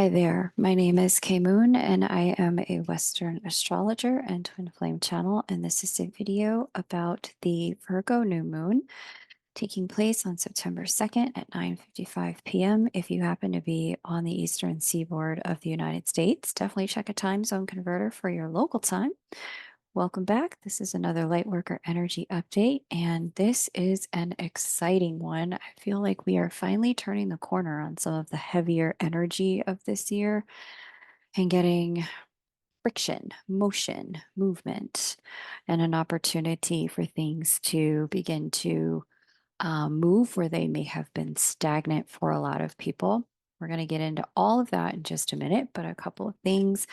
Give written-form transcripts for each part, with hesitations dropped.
Hi there, my name is Kay Moon and I am a Western astrologer and twin flame channel, and this is a video about the Virgo new moon taking place on September 2nd at 9:55 p.m. If you happen to be on the eastern seaboard of the United States, definitely check a time zone converter for your local time. Welcome back. This is another Lightworker energy update, and this is an exciting one. I feel like we are finally turning the corner on some of the heavier energy of this year and getting friction, motion, movement, and an opportunity for things to begin to move where they may have been stagnant for a lot of people. We're going to get into all of that in just a minute, but a couple of things.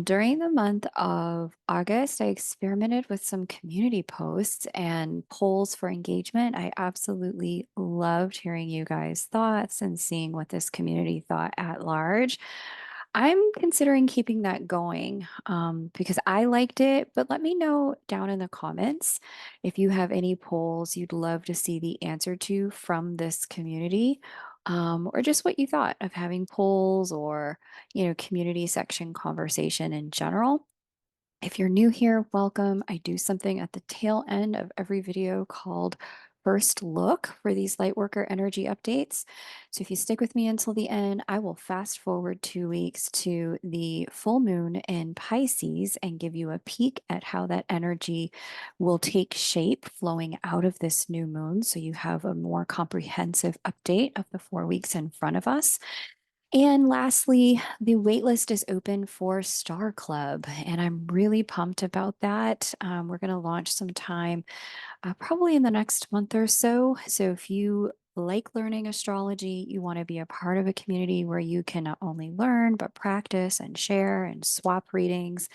During the month of August, I experimented with some community posts and polls for engagement. I absolutely loved hearing you guys' thoughts and seeing what this community thought at large. I'm considering keeping that going because I liked it, but let me know down in the comments if you have any polls you'd love to see the answer to from this community, or just what you thought of having polls or community section conversation in general. If you're new here, welcome. I do something at the tail end of every video called First Look for these Lightworker energy updates. So if you stick with me until the end, I will fast forward 2 weeks to the full moon in Pisces and give you a peek at how that energy will take shape flowing out of this new moon. So you have a more comprehensive update of the 4 weeks in front of us. And lastly, the waitlist is open for Star Club, and I'm really pumped about that. We're going to launch sometime probably in the next month or so. So if you like learning astrology, you want to be a part of a community where you can not only learn, but practice and share and swap readings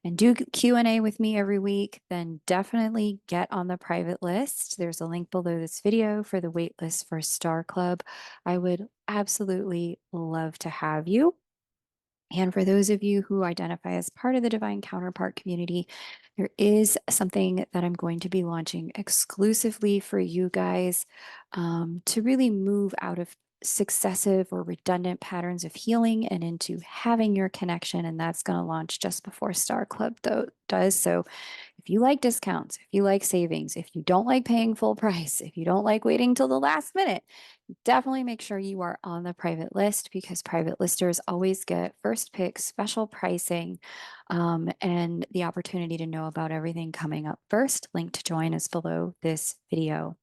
and do Q&A with me every week, then definitely get on the private list. There's a link below this video for the wait list for Star Club. I would absolutely love to have you. And for those of you who identify as part of the Divine Counterpart community, there is something that I'm going to be launching exclusively for you guys to really move out of successive or redundant patterns of healing and into having your connection. And that's going to launch just before Star Club does. So if you like discounts, if you like savings, if you don't like paying full price, if you don't like waiting till the last minute, definitely make sure you are on the private list because private listers always get first pick, special pricing, and the opportunity to know about everything coming up first. Link to join is below this video.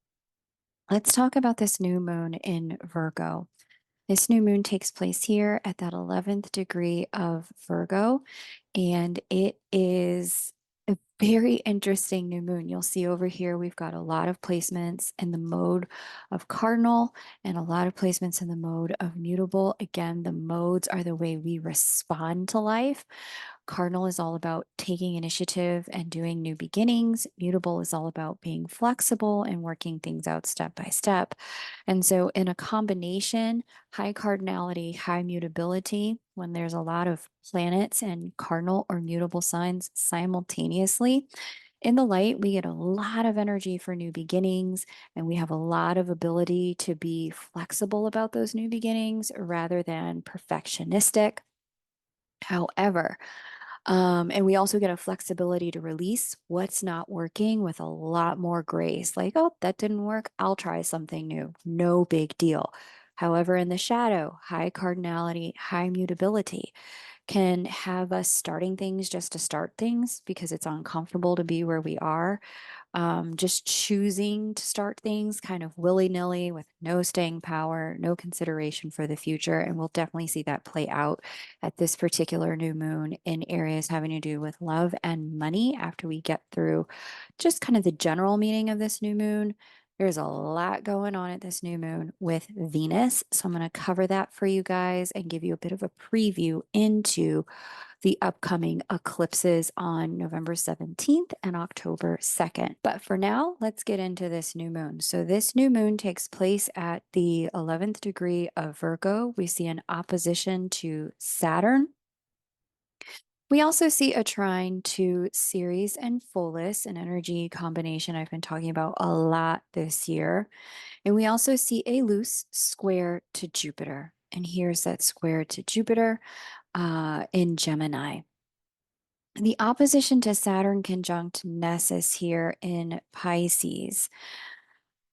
Let's talk about this new moon in Virgo. This new moon takes place here at that 11th degree of Virgo, and it is a very interesting new moon. You'll see over here, we've got a lot of placements in the mode of cardinal and a lot of placements in the mode of mutable. Again, the modes are the way we respond to life. Cardinal is all about taking initiative and doing new beginnings. Mutable is all about being flexible and working things out step by step. And so, in a combination, high cardinality, high mutability, when there's a lot of planets and cardinal or mutable signs simultaneously, in the light, we get a lot of energy for new beginnings, and we have a lot of ability to be flexible about those new beginnings rather than perfectionistic. However, and we also get a flexibility to release what's not working with a lot more grace. Like, oh, that didn't work. I'll try something new. No big deal. However, in the shadow, high cardinality, high mutability can have us starting things just to start things because it's uncomfortable to be where we are, just choosing to start things kind of willy-nilly with no staying power, no consideration for the future. And we'll definitely see that play out at this particular new moon in areas having to do with love and money after we get through just kind of the general meaning of this new moon. There's a lot going on at this new moon with Venus. So I'm going to cover that for you guys and give you a bit of a preview into the upcoming eclipses on November 17th and October 2nd. But for now, let's get into this new moon. So this new moon takes place at the 11th degree of Virgo. We see an opposition to Saturn. We also see a trine to Ceres and Pholus, an energy combination I've been talking about a lot this year. And we also see a loose square to Jupiter. And here's that square to Jupiter in Gemini. The opposition to Saturn conjunct Nessus here in Pisces.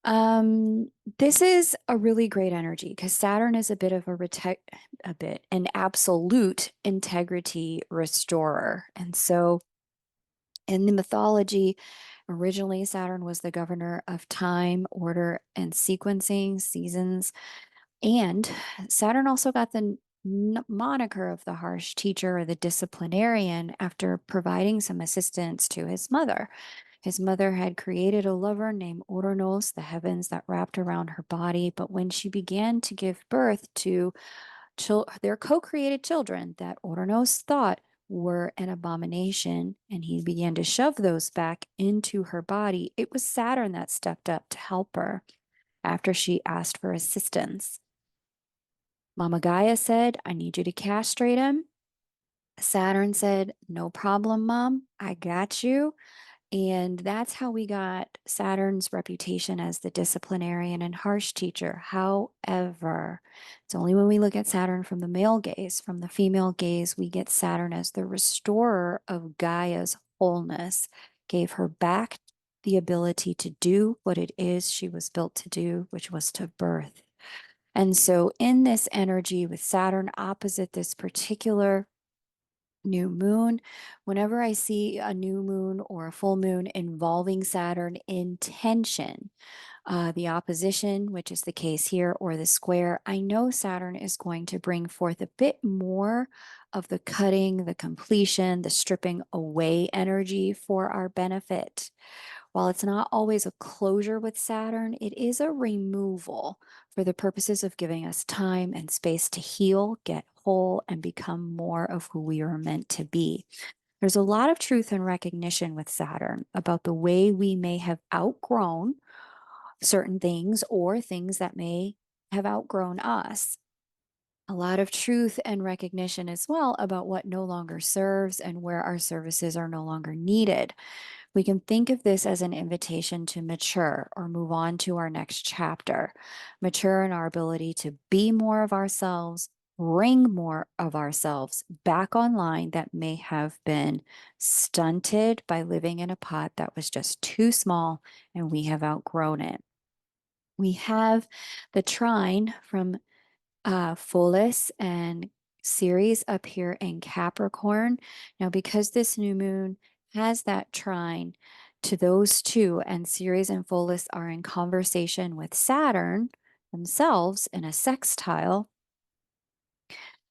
Um, this is a really great energy because Saturn is a bit of an absolute integrity restorer. And so in the mythology, originally Saturn was the governor of time, order, and sequencing, seasons. And Saturn also got the moniker of the harsh teacher or the disciplinarian after providing some assistance to his mother. His mother had created a lover named Ouranos, the heavens that wrapped around her body. But when she began to give birth to their co created children that Ouranos thought were an abomination, and he began to shove those back into her body, it was Saturn that stepped up to help her after she asked for assistance. Mama Gaia said, I need you to castrate him. Saturn said, no problem, Mom. I got you. And that's how we got Saturn's reputation as the disciplinarian and harsh teacher. However, it's only when we look at Saturn from the male gaze. From the female gaze, we get Saturn as the restorer of Gaia's wholeness, gave her back the ability to do what it is she was built to do, which was to birth. And so, in this energy with Saturn opposite this particular new moon, whenever I see a new moon or a full moon involving Saturn in tension, the opposition, which is the case here, or the square, I know Saturn is going to bring forth a bit more of the cutting, the completion, the stripping away energy for our benefit. While it's not always a closure with Saturn, it is a removal for the purposes of giving us time and space to heal, get whole, and become more of who we are meant to be. There's a lot of truth and recognition with Saturn about the way we may have outgrown certain things or things that may have outgrown us. A lot of truth and recognition as well about what no longer serves and where our services are no longer needed. We can think of this as an invitation to mature or move on to our next chapter. Mature in our ability to be more of ourselves, bring more of ourselves back online that may have been stunted by living in a pot that was just too small and we have outgrown it. We have the trine from Pholus and Ceres up here in Capricorn. Now, because this new moon has that trine to those two, and Ceres and Pholus are in conversation with Saturn themselves in a sextile,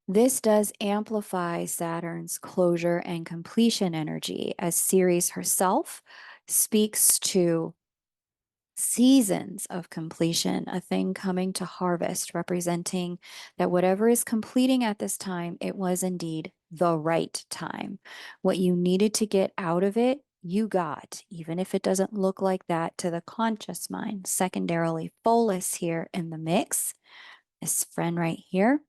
this does amplify Saturn's closure and completion energy as Ceres herself speaks to seasons of completion, a thing coming to harvest, representing that whatever is completing at this time, it was indeed the right time. What you needed to get out of it, you got, even if it doesn't look like that to the conscious mind. Secondarily, Pholus here in the mix, this friend right here,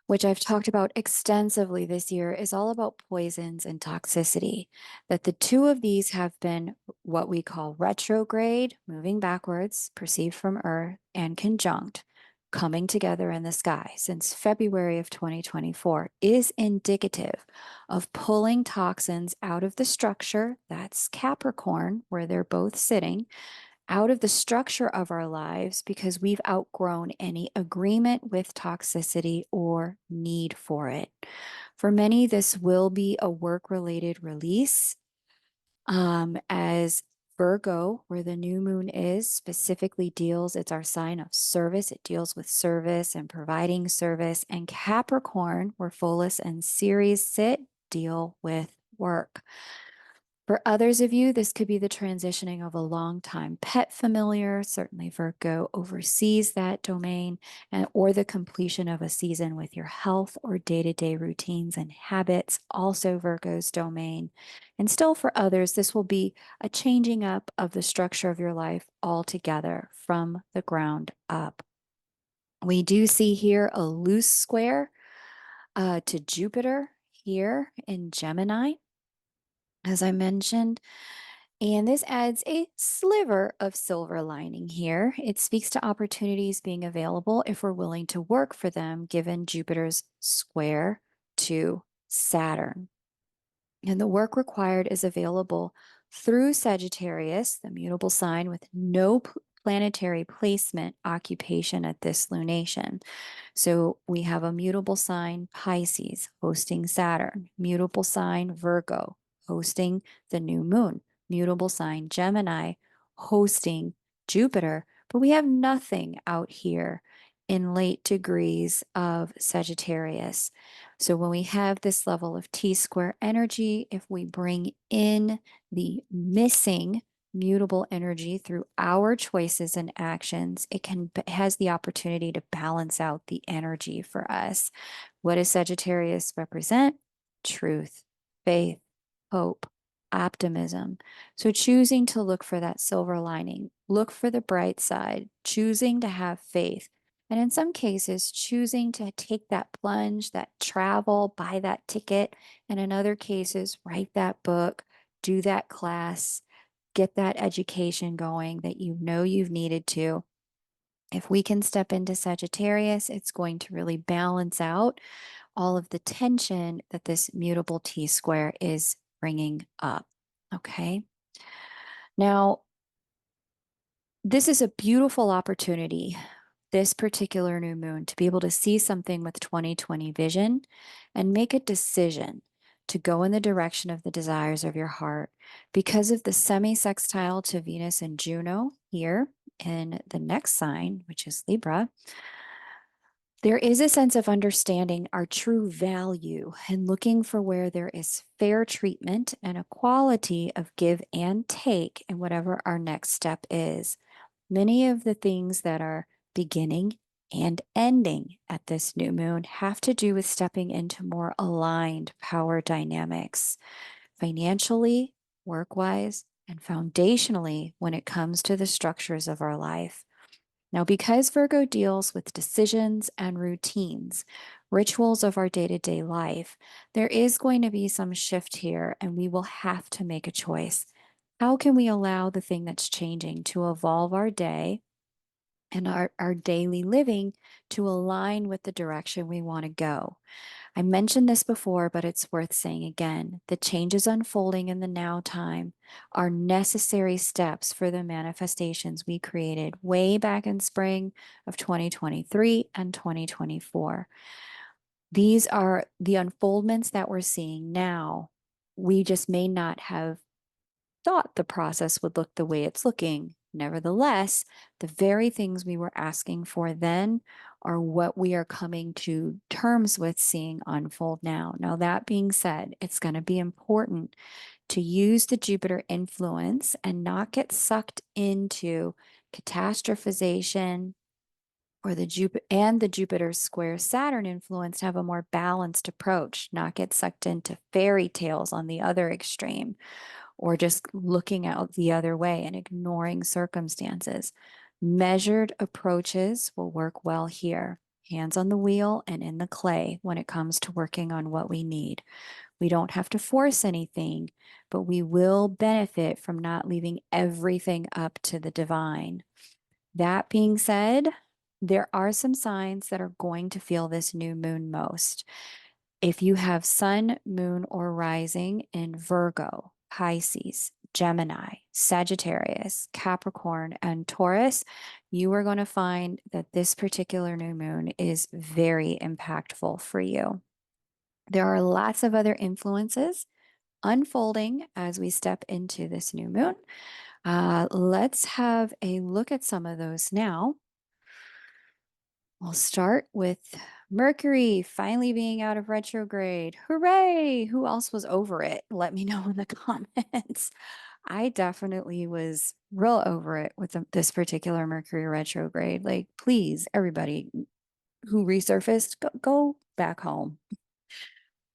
which I've talked about extensively this year, is all about poisons and toxicity. That the two of these have been what we call retrograde, moving backwards, perceived from Earth, and conjunct, coming together in the sky since February of 2024, is indicative of pulling toxins out of the structure. That's Capricorn, where they're both sitting, out of the structure of our lives because we've outgrown any agreement with toxicity or need for it. For many, this will be a work related release. As Virgo, where the new moon is, specifically deals, it's our sign of service. It deals with service and providing service. And Capricorn, where Pholus and Ceres sit, deal with work. For others of you, this could be the transitioning of a long-time pet familiar. Certainly Virgo oversees that domain, or the completion of a season with your health or day-to-day routines and habits, also Virgo's domain. And still for others, this will be a changing up of the structure of your life altogether from the ground up. We do see here a loose square to Jupiter here in Gemini. As I mentioned, And this adds a sliver of silver lining here. It speaks to opportunities being available if we're willing to work for them, given Jupiter's square to Saturn. And the work required is available through Sagittarius, the mutable sign with no planetary placement occupation at this lunation. So we have a mutable sign, Pisces, hosting Saturn, mutable sign, Virgo, hosting the new moon, mutable sign, Gemini, hosting Jupiter. But we have nothing out here in late degrees of Sagittarius. So when we have this level of T square energy, if we bring in the missing mutable energy through our choices and actions, it has the opportunity to balance out the energy for us. What does Sagittarius represent? Truth, faith, hope, optimism. So choosing to look for that silver lining, look for the bright side, choosing to have faith. And in some cases, choosing to take that plunge, that travel, buy that ticket. And in other cases, write that book, do that class, get that education going that you know you've needed to. If we can step into Sagittarius, it's going to really balance out all of the tension that this mutable T square is bringing up. Okay. Now, this is a beautiful opportunity, this particular new moon, to be able to see something with 2020 vision and make a decision to go in the direction of the desires of your heart because of the semi-sextile to Venus and Juno here in the next sign, which is Libra. There is a sense of understanding our true value and looking for where there is fair treatment and equality of give and take in whatever our next step is. Many of the things that are beginning and ending at this new moon have to do with stepping into more aligned power dynamics, financially, work wise, and foundationally when it comes to the structures of our life. Now, because Virgo deals with decisions and routines, rituals of our day to day life, there is going to be some shift here, and we will have to make a choice. How can we allow the thing that's changing to evolve our day and our daily living to align with the direction we want to go? I mentioned this before, but it's worth saying again. The changes unfolding in the now time are necessary steps for the manifestations we created way back in spring of 2023 and 2024. These are the unfoldments that we're seeing now. We just may not have thought the process would look the way it's looking. Nevertheless, the very things we were asking for then are what we are coming to terms with seeing unfold now. Now, that being said, it's going to be important to use the Jupiter influence and not get sucked into catastrophization or the Jupiter square Saturn influence to have a more balanced approach, not get sucked into fairy tales on the other extreme or just looking out the other way and ignoring circumstances. Measured approaches will work well here. Hands on the wheel and in the clay when it comes to working on what we need. We don't have to force anything, but we will benefit from not leaving everything up to the divine. That being said, there are some signs that are going to feel this new moon most. If you have sun, moon, or rising in Virgo, Pisces, Gemini, Sagittarius, Capricorn, and Taurus, you are going to find that this particular new moon is very impactful for you. There are lots of other influences unfolding as we step into this new moon. Let's have a look at some of those now. We'll start with Mercury finally being out of retrograde. Hooray! Who else was over it? Let me know in the comments. I definitely was real over it with this particular Mercury retrograde. Like, please, everybody who resurfaced, go back home.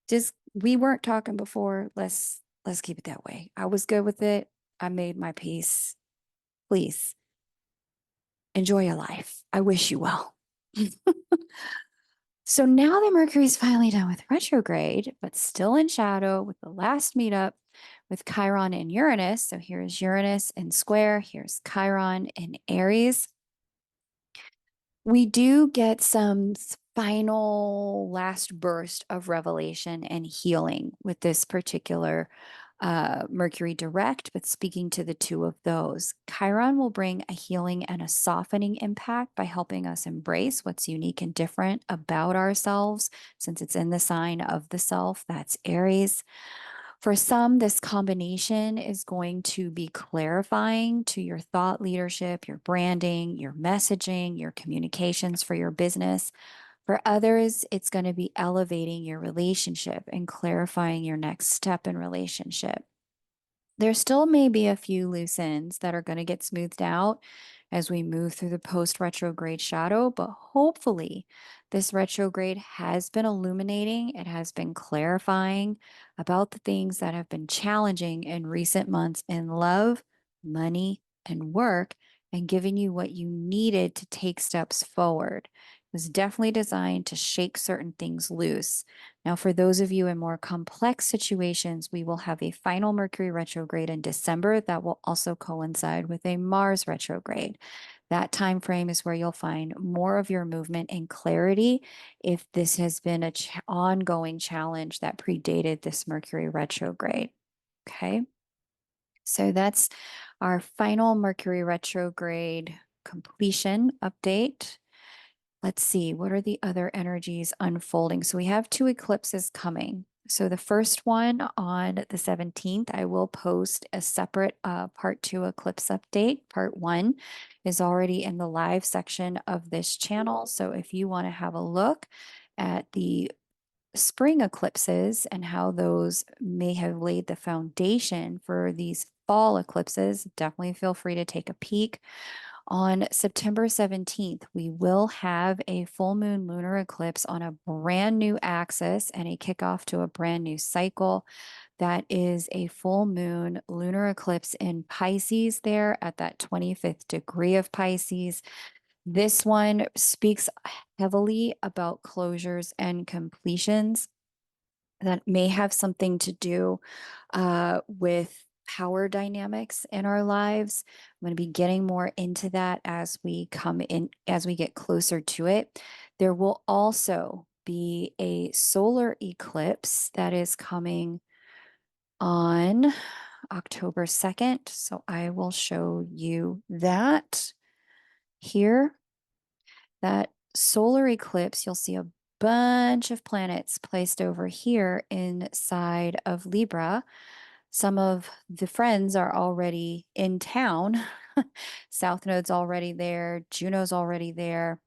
Just we weren't talking before. Let's keep it that way. I was good with it. I made my peace. Please enjoy your life. I wish you well. So now that Mercury's finally done with retrograde, but still in shadow with the last meetup with Chiron and Uranus. So here's Uranus in square, here's Chiron in Aries. We do get some final last burst of revelation and healing with this particular Mercury direct, but speaking to the two of those. Chiron will bring a healing and a softening impact by helping us embrace what's unique and different about ourselves, since it's in the sign of the self, that's Aries. For some, this combination is going to be clarifying to your thought leadership, your branding, your messaging, your communications for your business. For others, it's going to be elevating your relationship and clarifying your next step in relationship. There still may be a few loose ends that are going to get smoothed out as we move through the post retrograde shadow, but hopefully, this retrograde has been illuminating, it has been clarifying about the things that have been challenging in recent months in love, money, and work, and giving you what you needed to take steps forward. It was definitely designed to shake certain things loose. Now, for those of you in more complex situations, we will have a final Mercury retrograde in December that will also coincide with a Mars retrograde. That time frame is where you'll find more of your movement and clarity if this has been an ongoing challenge that predated this Mercury retrograde. Okay, so that's our final Mercury retrograde completion update. Let's see, what are the other energies unfolding? So we have two eclipses coming. So the first one on the 17th, I will post a separate part two eclipse update. Part one is already in the live section of this channel. So if you want to have a look at the spring eclipses and how those may have laid the foundation for these fall eclipses, definitely feel free to take a peek. On September 17th, we will have a full moon lunar eclipse on a brand new axis and a kickoff to a brand new cycle. That is a full moon lunar eclipse in Pisces, there at that 25th degree of Pisces. This one speaks heavily about closures and completions that may have something to do with power dynamics in our lives. I'm going to be getting more into that as we come in, as we get closer to it. There will also be a solar eclipse that is coming on October 2nd. So I will show you that here. That solar eclipse, you'll see a bunch of planets placed over here inside of Libra. Some of the friends are already in town. South Node's already there, Juno's already there.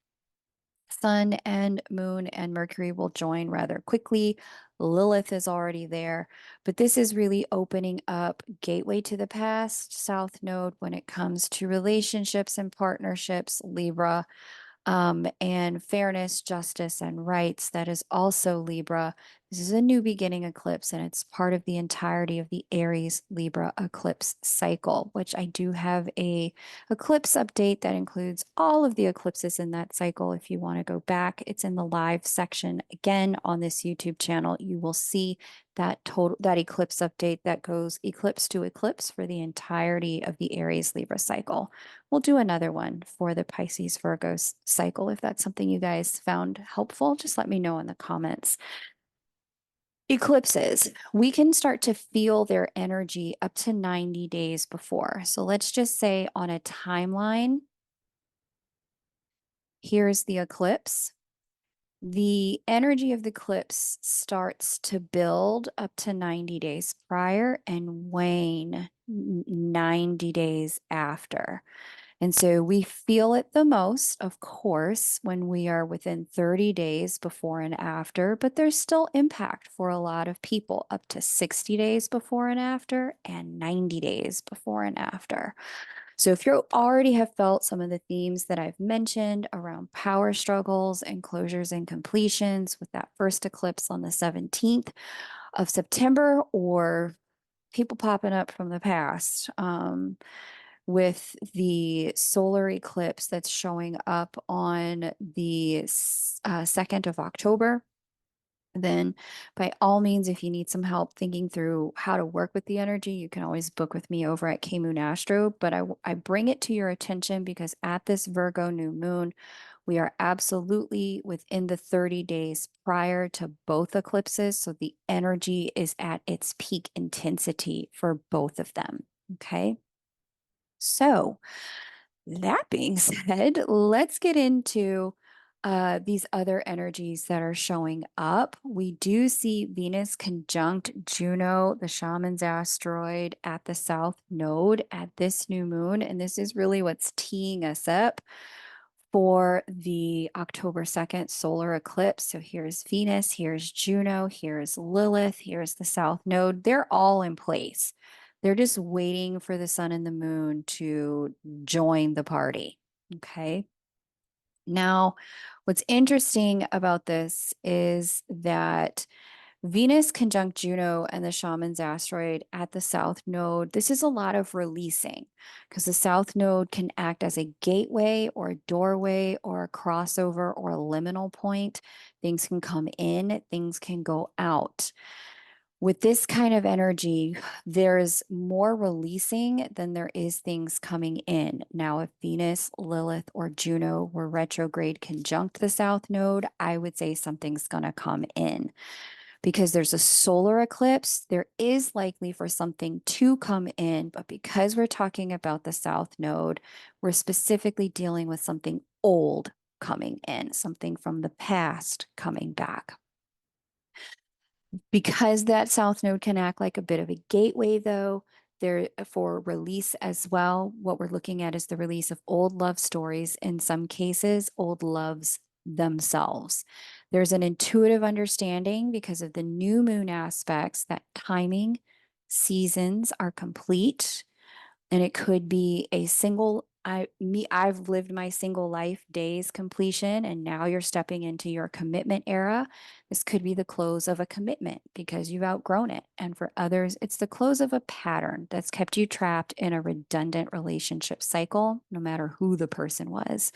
Sun and Moon and Mercury will join rather quickly. Lilith is already there, but this is really opening up gateway to the past, South Node, when it comes to relationships and partnerships, Libra. And fairness, justice, and rights. That is also Libra. This is a new beginning eclipse, and it's part of the entirety of the Aries Libra eclipse cycle, which I do have a eclipse update that includes all of the eclipses in that cycle. If you want to go back, it's in the live section again on this YouTube channel. You will see that eclipse update that goes eclipse to eclipse for the entirety of the Aries Libra cycle. We'll do another one for the Pisces Virgo cycle. If that's something you guys found helpful, just let me know in the comments. Eclipses, we can start to feel their energy up to 90 days before. So let's just say on a timeline, here's the eclipse. The energy of the eclipse starts to build up to 90 days prior and wane 90 days after. And so we feel it the most, of course, when we are within 30 days before and after, but there's still impact for a lot of people up to 60 days before and after and 90 days before and after. So if you already have felt some of the themes that I've mentioned around power struggles and closures and completions with that first eclipse on the 17th of September, or people popping up from the past, with the solar eclipse that's showing up on the 2nd of October, then by all means, if you need some help thinking through how to work with the energy, you can always book with me over at K Moon Astro. But I bring it to your attention because at this Virgo new moon, we are absolutely within the 30 days prior to both eclipses. So the energy is at its peak intensity for both of them. Okay. So that being said, let's get into these other energies that are showing up. We do see Venus conjunct Juno, the shaman's asteroid, at the south node at this new moon. And this is really what's teeing us up for the October 2nd solar eclipse. So here's Venus, here's Juno, here's Lilith, here's the south node. They're all in place. They're just waiting for the sun and the moon to join the party. Okay. Now, what's interesting about this is that Venus conjunct Juno and the shaman's asteroid at the south node. This is a lot of releasing because the south node can act as a gateway or a doorway or a crossover or a liminal point. Things can come in, things can go out. With this kind of energy, there's more releasing than there is things coming in. Now, if Venus, Lilith, or Juno were retrograde conjunct the south node, I would say something's going to come in because there's a solar eclipse. There is likely for something to come in, but because we're talking about the south node, we're specifically dealing with something old coming in, something from the past coming back. Because that south node can act like a bit of a gateway, though, there for release as well. What we're looking at is the release of old love stories, in some cases, old loves themselves. There's an intuitive understanding because of the new moon aspects that timing, seasons are complete, and it could be a single I've lived my single life days completion, and now you're stepping into your commitment era. This could be the close of a commitment because you've outgrown it, and for others it's the close of a pattern that's kept you trapped in a redundant relationship cycle, no matter who the person was.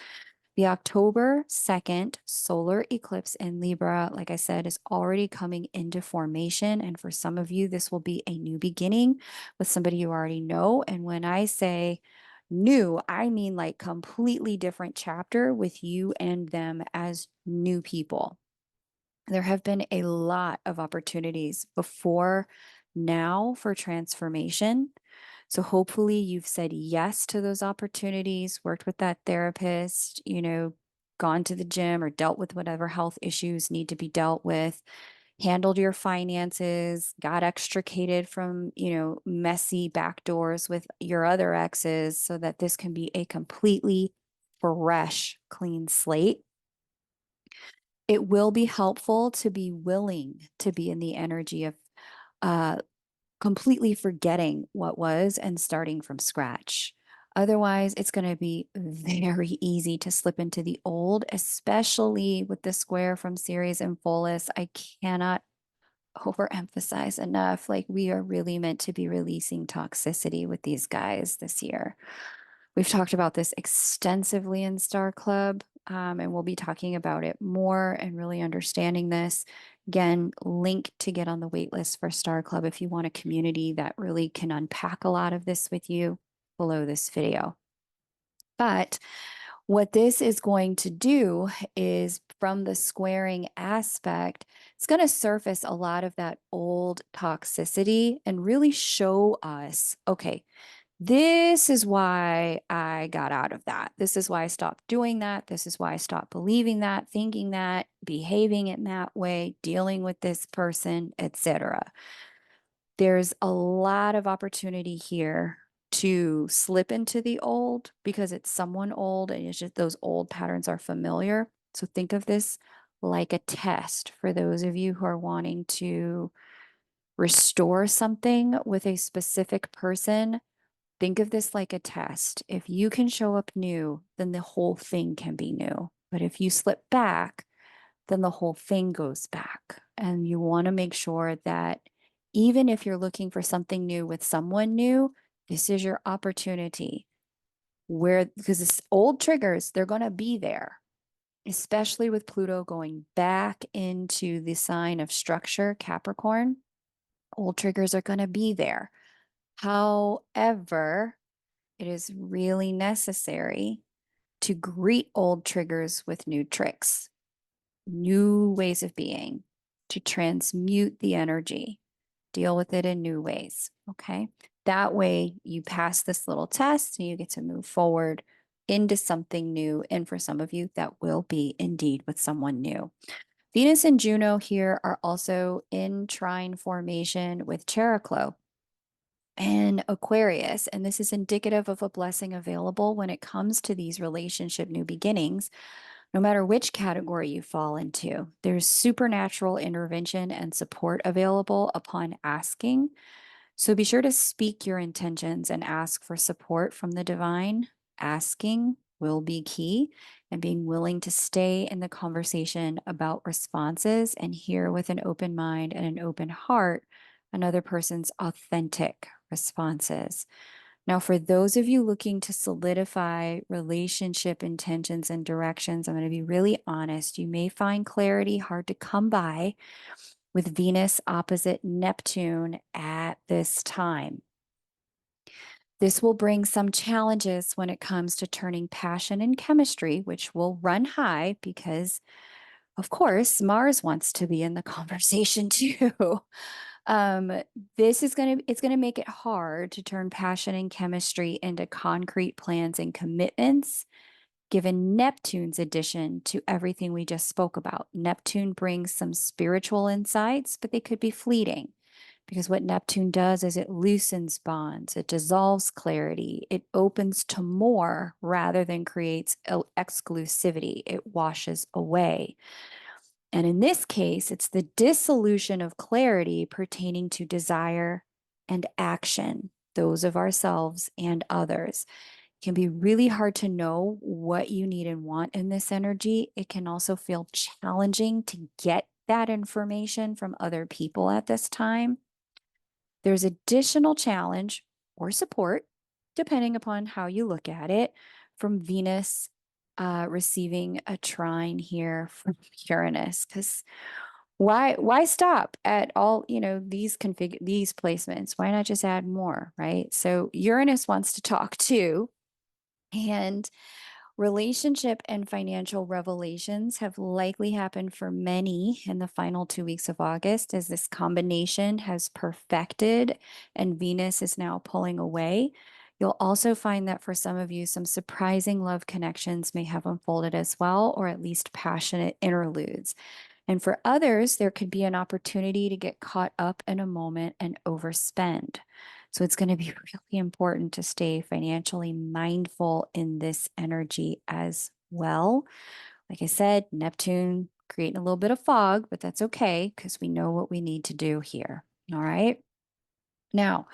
The October 2nd solar eclipse in Libra, like I said, is already coming into formation. And for some of you, this will be a new beginning with somebody you already know. And when I say new, I mean like completely different chapter with you and them as new people. There have been a lot of opportunities before now for transformation. So hopefully you've said yes to those opportunities, worked with that therapist, gone to the gym or dealt with whatever health issues need to be dealt with, handled your finances, got extricated from, messy back doors with your other exes so that this can be a completely fresh, clean slate. It will be helpful to be willing to be in the energy of uh, completely forgetting what was and starting from scratch. Otherwise, it's going to be very easy to slip into the old, especially with the square from Ceres and Pholus. I cannot overemphasize enough. Like, we are really meant to be releasing toxicity with these guys this year. We've talked about this extensively in Star Club, and we'll be talking about it more and really understanding this. Again, link to get on the wait list for Star Club if you want a community that really can unpack a lot of this with you below this video. But what this is going to do is, from the squaring aspect, it's going to surface a lot of that old toxicity and really show us, okay, this is why I got out of that. This is why I stopped doing that. This is why I stopped believing that, thinking that, behaving in that way, dealing with this person, etc. There's a lot of opportunity here to slip into the old because it's someone old and it's just those old patterns are familiar. So think of this like a test for those of you who are wanting to restore something with a specific person. Think of this like a test. If you can show up new, then the whole thing can be new. But if you slip back, then the whole thing goes back. And you want to make sure that even if you're looking for something new with someone new, this is your opportunity, where, because it's old triggers, they're going to be there. especially with Pluto going back into the sign of structure, Capricorn. Old triggers are going to be there. However, it is really necessary to greet old triggers with new tricks, new ways of being, to transmute the energy, deal with it in new ways. Okay. That way you pass this little test and you get to move forward into something new. And for some of you, that will be indeed with someone new. Venus and Juno here are also in trine formation with Chariklo and Aquarius. And this is indicative of a blessing available when it comes to these relationship new beginnings, no matter which category you fall into. There's supernatural intervention and support available upon asking. So be sure to speak your intentions and ask for support from the divine. Asking will be key, and being willing to stay in the conversation about responses and hear with an open mind and an open heart another person's authentic responses. Now, for those of you looking to solidify relationship intentions and directions, I'm going to be really honest. You may find clarity hard to come by with Venus opposite Neptune at this time. This will bring some challenges when it comes to turning passion and chemistry, which will run high because, of course, Mars wants to be in the conversation too. This is it's gonna make it hard to turn passion and chemistry into concrete plans and commitments, given Neptune's addition to everything we just spoke about. Neptune brings some spiritual insights, but they could be fleeting because what Neptune does is it loosens bonds, it dissolves clarity, it opens to more rather than creates exclusivity. It washes away. And in this case, it's the dissolution of clarity pertaining to desire and action, those of ourselves and others. It can be really hard to know what you need and want in this energy. It can also feel challenging to get that information from other people at this time. There's additional challenge or support, depending upon how you look at it, from Venus receiving a trine here from Uranus. Because why stop at all, these placements? Why not just add more, right? So Uranus wants to talk too. And relationship and financial revelations have likely happened for many in the final 2 weeks of August as this combination has perfected and Venus is now pulling away. You'll also find that for some of you, some surprising love connections may have unfolded as well, or at least passionate interludes. And for others, there could be an opportunity to get caught up in a moment and overspend. So it's going to be really important to stay financially mindful in this energy as well. Like I said, Neptune creating a little bit of fog, but that's okay because we know what we need to do here. All right. Now,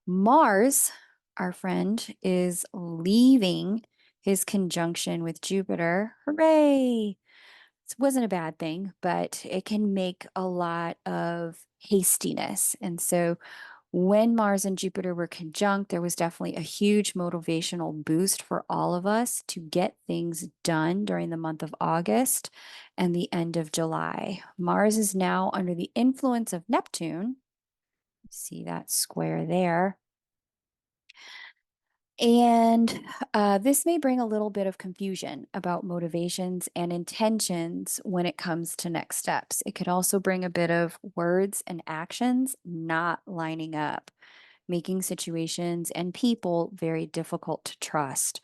Mars, our friend, is leaving his conjunction with Jupiter. Hooray! It wasn't a bad thing, but it can make a lot of hastiness. And so when Mars and Jupiter were conjunct, there was definitely a huge motivational boost for all of us to get things done during the month of August and the end of July. Mars is now under the influence of Neptune. See that square there. And this may bring a little bit of confusion about motivations and intentions when it comes to next steps. It could also bring a bit of words and actions not lining up, making situations and people very difficult to trust.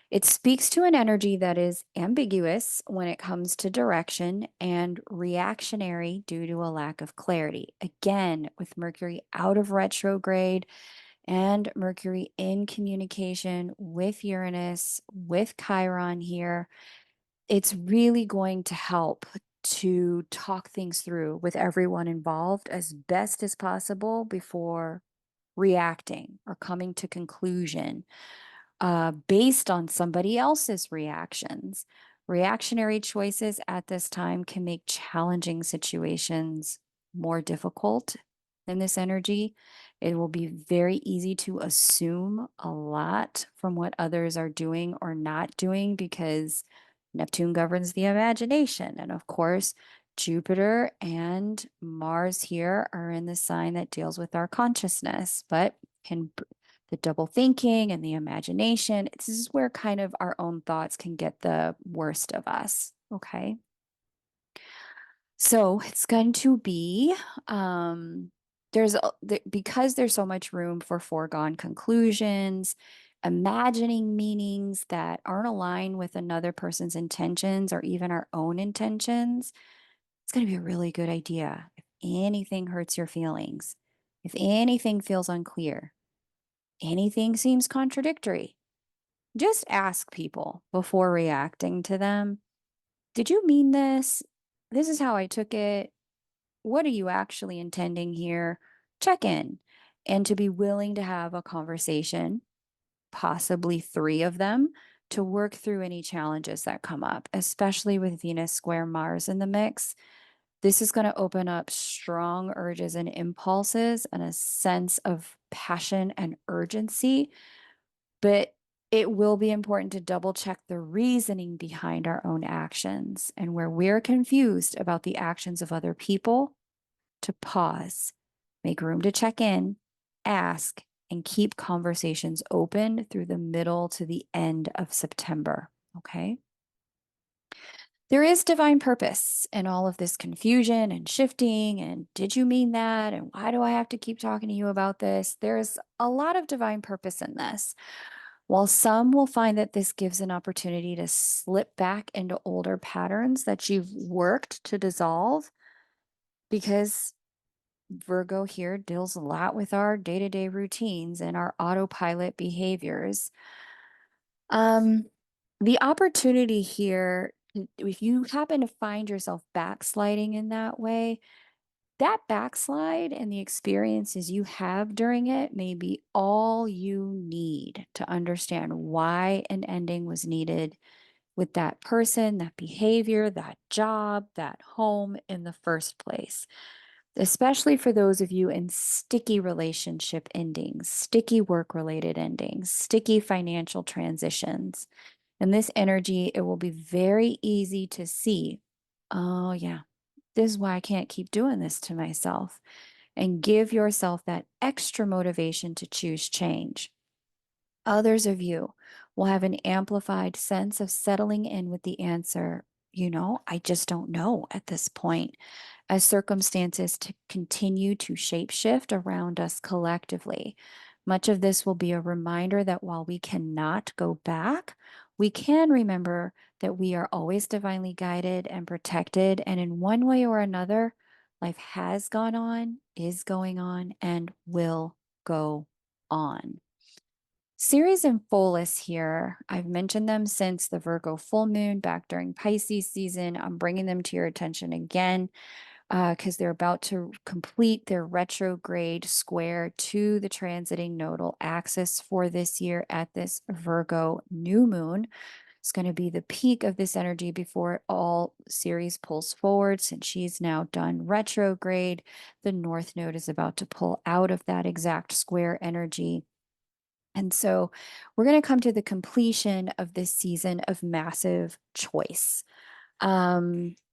It speaks to an energy that is ambiguous when it comes to direction and reactionary due to a lack of clarity. Again, with Mercury out of retrograde and Mercury in communication with Uranus, with Chiron here, it's really going to help to talk things through with everyone involved as best as possible before reacting or coming to conclusion based on somebody else's reactions. Reactionary choices at this time can make challenging situations more difficult in this energy. It will be very easy to assume a lot from what others are doing or not doing because Neptune governs the imagination. And of course, Jupiter and Mars here are in the sign that deals with our consciousness, but can the double thinking and the imagination, this is where kind of our own thoughts can get the worst of us. Okay. So it's going to be because there's so much room for foregone conclusions, imagining meanings that aren't aligned with another person's intentions or even our own intentions. It's going to be a really good idea if anything hurts your feelings, if anything feels unclear, anything seems contradictory. Just ask people before reacting to them. Did you mean this? This is how I took it. What are you actually intending here? Check in and to be willing to have a conversation, possibly three of them, to work through any challenges that come up, especially with Venus square Mars in the mix. This is going to open up strong urges and impulses and a sense of passion and urgency, but it will be important to double check the reasoning behind our own actions. And where we're confused about the actions of other people, to pause, make room to check in, ask, and keep conversations open through the middle to the end of September. Okay. There is divine purpose in all of this confusion and shifting. And did you mean that? And why do I have to keep talking to you about this? There's a lot of divine purpose in this. While some will find that this gives an opportunity to slip back into older patterns that you've worked to dissolve, because Virgo here deals a lot with our day to day routines and our autopilot behaviors. Um, the opportunity here, if you happen to find yourself backsliding in that way, that backslide and the experiences you have during it may be all you need to understand why an ending was needed with that person, that behavior, that job, that home in the first place. Especially for those of you in sticky relationship endings, sticky work related endings, sticky financial transitions. In this energy, it will be very easy to see, oh, yeah, this is why I can't keep doing this to myself. And give yourself that extra motivation to choose change. Others of you will have an amplified sense of settling in with the answer, I just don't know at this point, as circumstances to continue to shapeshift around us collectively. Much of this will be a reminder that while we cannot go back, we can remember that we are always divinely guided and protected. And in one way or another, life has gone on, is going on, and will go on. Ceres and Pholus here, I've mentioned them since the Virgo full moon back during Pisces season. I'm bringing them to your attention again because they're about to complete their retrograde square to the transiting nodal axis for this year at this Virgo new moon. It's going to be the peak of this energy before all Ceres pulls forward. Since she's now done retrograde, the North Node is about to pull out of that exact square energy. And so we're going to come to the completion of this season of massive choice.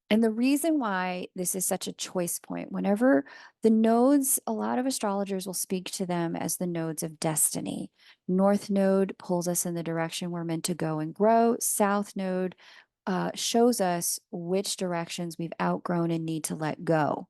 And the reason why this is such a choice point, whenever the nodes, a lot of astrologers will speak to them as the nodes of destiny. North node pulls us in the direction we're meant to go and grow. South node shows us which directions we've outgrown and need to let go.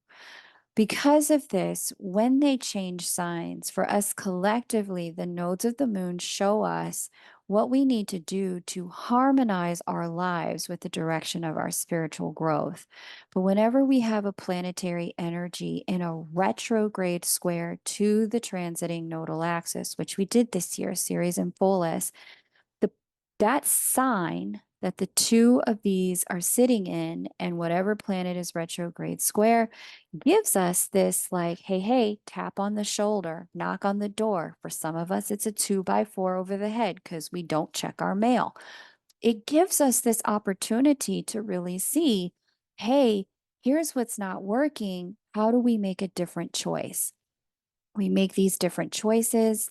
Because of this, when they change signs, for us collectively, the nodes of the moon show us what we need to do to harmonize our lives with the direction of our spiritual growth. But whenever we have a planetary energy in a retrograde square to the transiting nodal axis, which we did this year, Ceres and Pholus, the that sign that the two of these are sitting in and whatever planet is retrograde square gives us this like, hey, tap on the shoulder, knock on the door. For some of us, it's a 2x4 over the head because we don't check our mail. It gives us this opportunity to really see, hey, here's what's not working. How do we make a different choice? We make these different choices.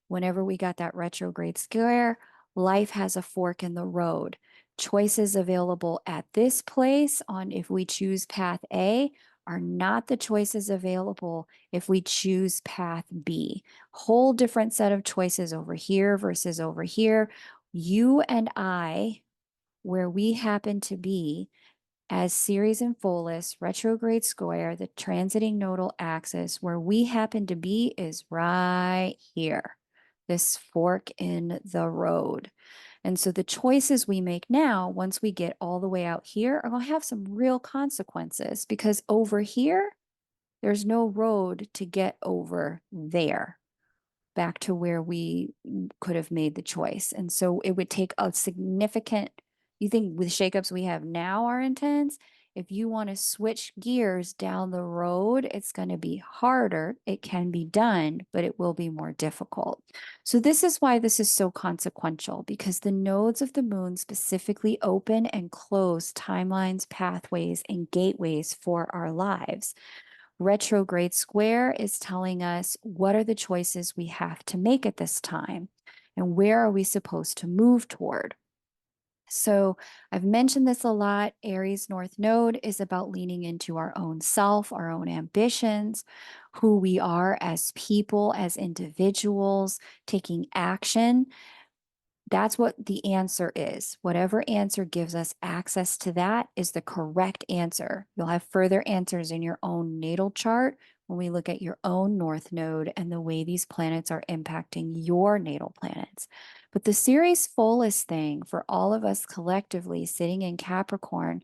Whenever we got that retrograde square, life has a fork in the road. choices available at this place on if we choose path A are not the choices available if we choose path B. Whole different set of choices over here versus over here. You and I, where we happen to be as Ceres and Pholus, retrograde square, the transiting nodal axis, where we happen to be is right here, this fork in the road. And so the choices we make now, once we get all the way out here, are going to have some real consequences because over here, there's no road to get over there back to where we could have made the choice. And so it would take a significant, you think with shakeups we have now are intense. If you want to switch gears down the road, it's going to be harder. It can be done, but it will be more difficult. So this is why this is so consequential, because the nodes of the moon specifically open and close timelines, pathways, and gateways for our lives. Retrograde square is telling us what are the choices we have to make at this time and where are we supposed to move toward. So I've mentioned this a lot. Aries North Node is about leaning into our own self, our own ambitions, who we are as people, as individuals, taking action. That's what the answer is. Whatever answer gives us access to that is the correct answer. You'll have further answers in your own natal chart when we look at your own North Node and the way these planets are impacting your natal planets. But the Ceres Pholus thing for all of us collectively sitting in Capricorn,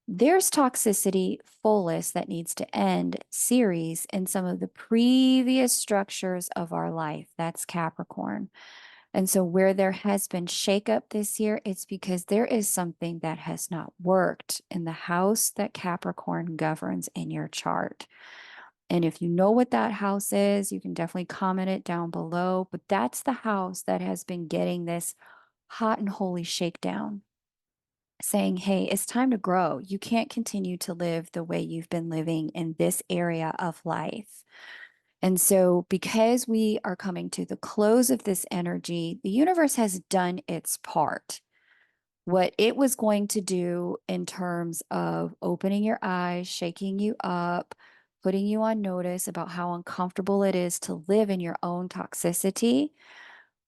there's toxicity Pholus that needs to end Ceres in some of the previous structures of our life. That's Capricorn. And so, where there has been shakeup this year, it's because there is something that has not worked in the house that Capricorn governs in your chart. And if you know what that house is, you can definitely comment it down below. But that's the house that has been getting this hot and holy shakedown, saying, hey, it's time to grow. You can't continue to live the way you've been living in this area of life. And so, because we are coming to the close of this energy, the universe has done its part. What it was going to do in terms of opening your eyes, shaking you up, putting you on notice about how uncomfortable it is to live in your own toxicity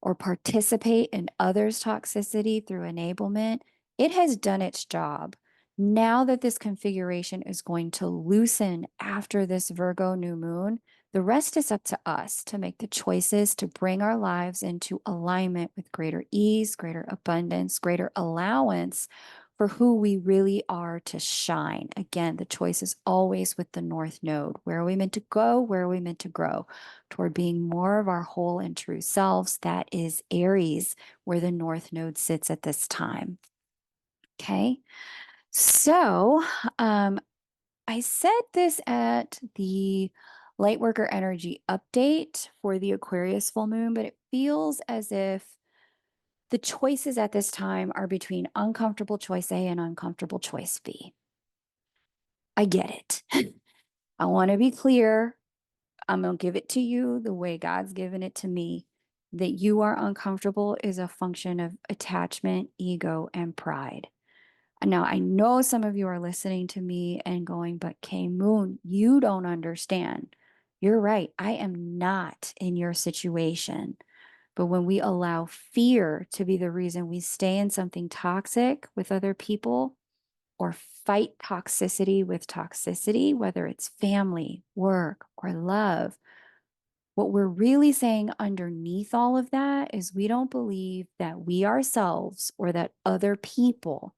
or participate in others' toxicity through enablement, it has done its job. Now that this configuration is going to loosen after this Virgo new moon, the rest is up to us to make the choices to bring our lives into alignment with greater ease, greater abundance, greater allowance for who we really are to shine. Again, the choice is always with the North Node. Where are we meant to go? Where are we meant to grow? Toward being more of our whole and true selves. That is Aries, where the North Node sits at this time. Okay. So, I said this at the Lightworker Energy update for the Aquarius full moon, but it feels as if the choices at this time are between uncomfortable choice A and uncomfortable choice B. I get it. I want to be clear. I'm going to give it to you the way God's given it to me. That you are uncomfortable is a function of attachment, ego, and pride. Now, I know some of you are listening to me and going, but K Moon, you don't understand. You're right. I am not in your situation. But when we allow fear to be the reason we stay in something toxic with other people or fight toxicity with toxicity, whether it's family, work, or love, what we're really saying underneath all of that is we don't believe that we ourselves or that other people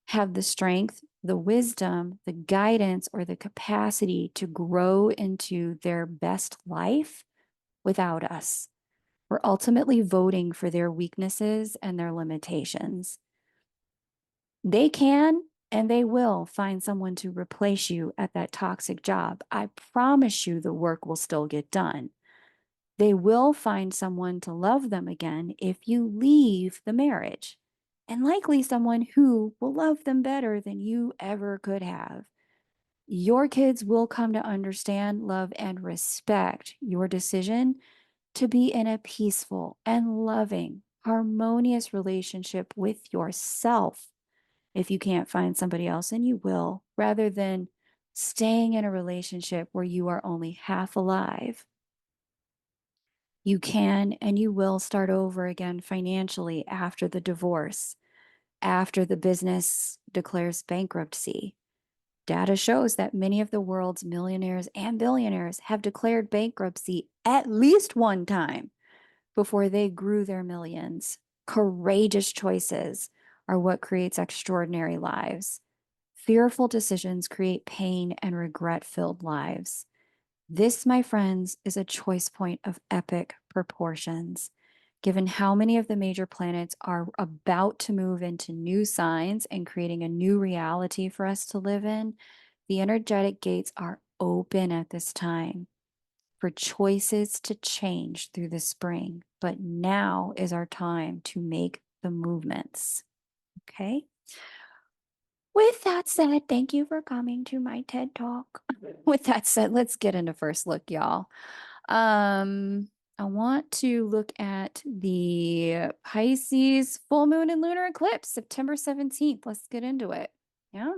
have the strength, the wisdom, the guidance, or the capacity to grow into their best life without us. We're ultimately voting for their weaknesses and their limitations. They can and they will find someone to replace you at that toxic job. I promise you the work will still get done. They will find someone to love them again if you leave the marriage, and likely someone who will love them better than you ever could have. Your kids will come to understand, love, and respect your decision to be in a peaceful and loving, harmonious relationship with yourself If you can't find somebody else, and you will, rather than staying in a relationship where you are only half alive, you can and you will start over again financially after the divorce, after the business declares bankruptcy. Data shows that many of the world's millionaires and billionaires have declared bankruptcy at least one time before they grew their millions. Courageous choices are what creates extraordinary lives. Fearful decisions create pain and regret filled lives. This, my friends, is a choice point of epic proportions. Given how many of the major planets are about to move into new signs and creating a new reality for us to live in, the energetic gates are open at this time for choices to change through the spring. But now is our time to make the movements. Okay. With that said, thank you for coming to my TED Talk. With that said, let's get into first look, y'all. I want to look at the Pisces full moon and lunar eclipse, September 17th. Let's get into it. Yeah.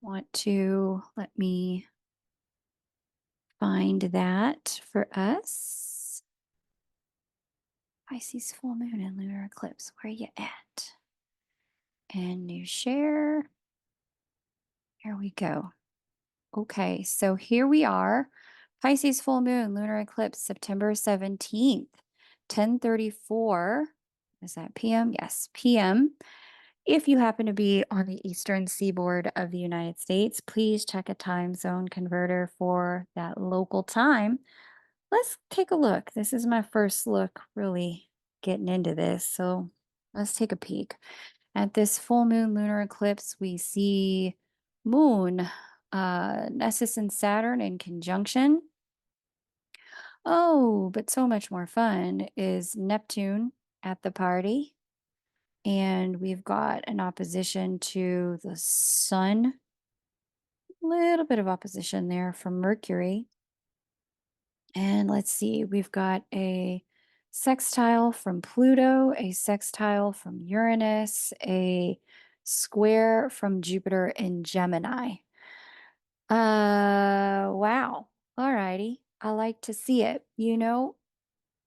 Let me find that for us. Pisces full moon and lunar eclipse. Where you at? And new share. Here we go. Okay, so here we are. Pisces full moon, lunar eclipse, September 17th, 10:34. Is that PM? Yes, PM. If you happen to be on the eastern seaboard of the United States, please check a time zone converter for that local time. Let's take a look. This is my first look really getting into this, so let's take a peek. At this full moon lunar eclipse, we see moon, Nessus and Saturn in conjunction. Oh, but so much more fun is Neptune at the party. And we've got an opposition to the sun. A little bit of opposition there from Mercury. And let's see, we've got a sextile from Pluto, a sextile from Uranus, a square from Jupiter in Gemini. Wow. All righty. I like to see it.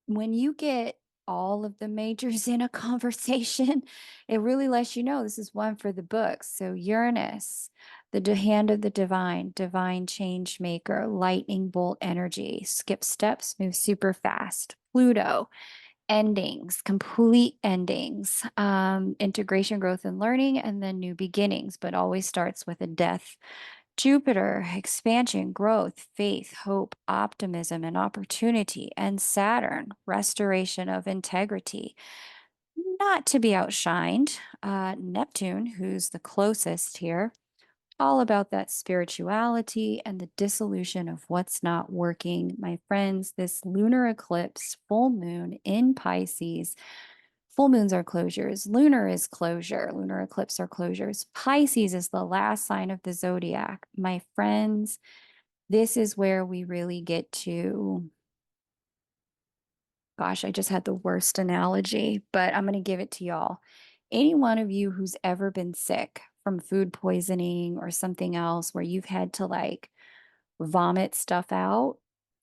When you get all of the majors in a conversation, it really lets you know this is one for the books. So Uranus, the hand of the divine, divine change maker, lightning bolt energy, skip steps, move super fast. Pluto, endings, complete endings, integration, growth, and learning, and then new beginnings, but always starts with a death. Jupiter, expansion, growth, faith, hope, optimism, and opportunity. And Saturn, restoration of integrity. Not to be outshined. Neptune, who's the closest here, all about that spirituality and the dissolution of what's not working. My friends, this lunar eclipse, full moon in Pisces. Full moons are closures. Lunar is closure. Lunar eclipse are closures. Pisces is the last sign of the zodiac. My friends, this is where we really get to, gosh, I just had the worst analogy, but I'm going to give it to y'all. Any one of you who's ever been sick from food poisoning or something else where you've had to like vomit stuff out,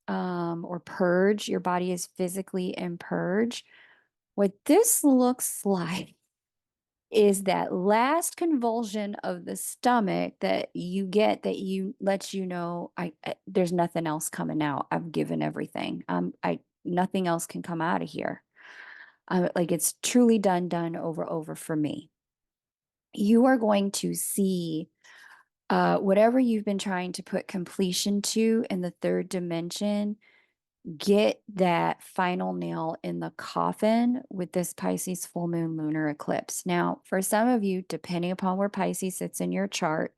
or purge, your body is physically in purge. What this looks like is that last convulsion of the stomach that you get that you lets you know there's nothing else coming out. I've given everything. I nothing else can come out of here. Like it's truly done over for me. You are going to see whatever you've been trying to put completion to in the third dimension, get that final nail in the coffin with this Pisces full moon lunar eclipse. Now, for some of you, depending upon where Pisces sits in your chart,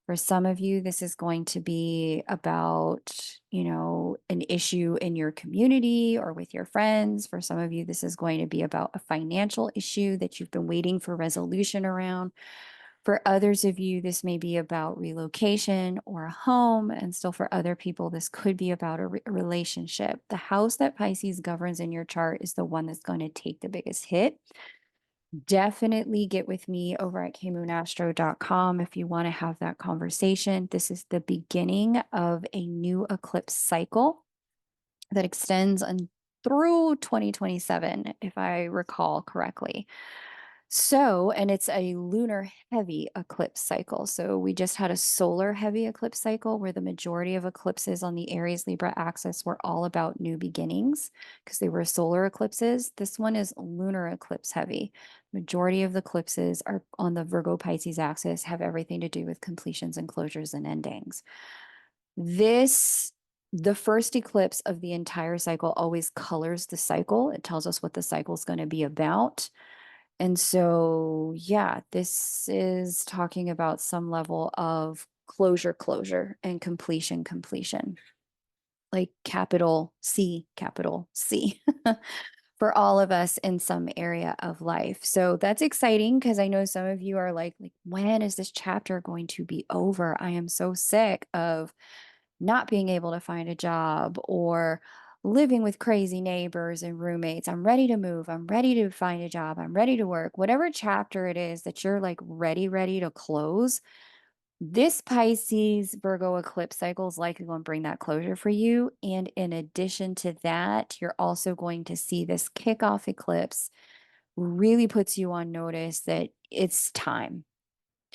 for some of you, this is going to be about, an issue in your community or with your friends. For some of you, this is going to be about a financial issue that you've been waiting for resolution around. For others of you, this may be about relocation or a home. And still for other people, this could be about a relationship. The house that Pisces governs in your chart is the one that's going to take the biggest hit. Definitely get with me over at kmoonastro.com if you want to have that conversation. This is the beginning of a new eclipse cycle that extends through 2027, if I recall correctly. So, and it's a lunar heavy eclipse cycle. So, we just had a solar heavy eclipse cycle where the majority of eclipses on the Aries Libra axis were all about new beginnings because they were solar eclipses. This one is lunar eclipse heavy. Majority of the eclipses are on the Virgo Pisces axis, have everything to do with completions and closures and endings. This the first eclipse of the entire cycle always colors the cycle. It tells us what the cycle is going to be about. And so, yeah, this is talking about some level of closure, and completion, like capital C, for all of us in some area of life. So that's exciting because I know some of you are like, when is this chapter going to be over? I am so sick of not being able to find a job or living with crazy neighbors and roommates. I'm ready to move. I'm ready to find a job. I'm ready to work. Whatever chapter it is that you're like ready to close, this Pisces Virgo eclipse cycle is likely going to bring that closure for you. And in addition to that, you're also going to see this kickoff eclipse really puts you on notice that it's time.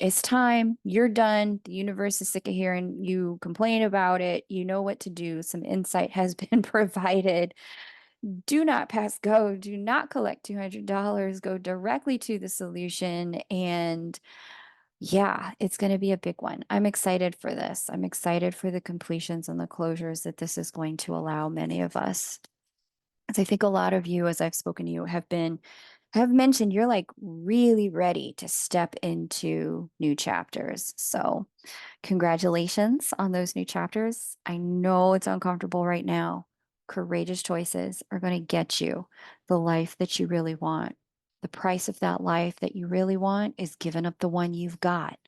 It's time. You're done. The universe is sick of hearing you complain about it. You know what to do. Some insight has been provided. Do not pass go. Do not collect $200. Go directly to the solution. And yeah, it's going to be a big one. I'm excited for this. I'm excited for the completions and the closures that this is going to allow many of us. As I think a lot of you, as I've spoken to you, have mentioned you're like really ready to step into new chapters. So, congratulations on those new chapters. I know it's uncomfortable right now. Courageous choices are going to get you the life that you really want. The price of that life that you really want is giving up the one you've got.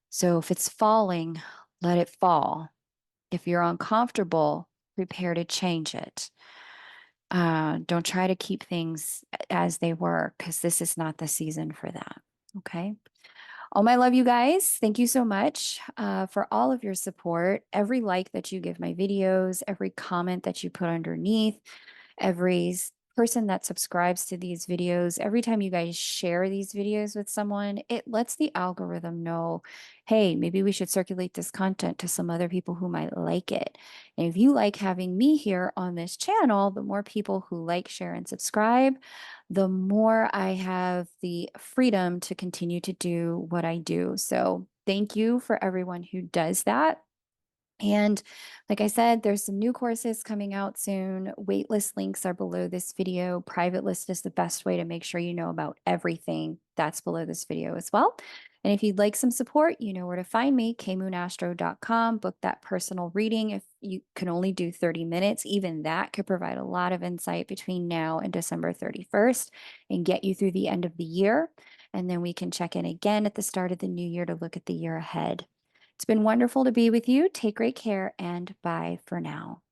So, if it's falling, let it fall. If you're uncomfortable, prepare to change it. Don't try to keep things as they were because this is not the season for that. Okay. Oh, my love, you guys. Thank you so much for all of your support. Every like that you give my videos, every comment that you put underneath, every person that subscribes to these videos, every time you guys share these videos with someone, it lets the algorithm know, hey, maybe we should circulate this content to some other people who might like it. And if you like having me here on this channel, the more people who like, share, and subscribe, the more I have the freedom to continue to do what I do. So thank you for everyone who does that. And like I said, there's some new courses coming out soon. Waitlist links are below this video. Private list is the best way to make sure you know about everything that's below this video as well. And if you'd like some support, you know where to find me, kmoonastro.com. Book that personal reading. If you can only do 30 minutes, even that could provide a lot of insight between now and December 31st and get you through the end of the year. And then we can check in again at the start of the new year to look at the year ahead. It's been wonderful to be with you. Take great care and bye for now.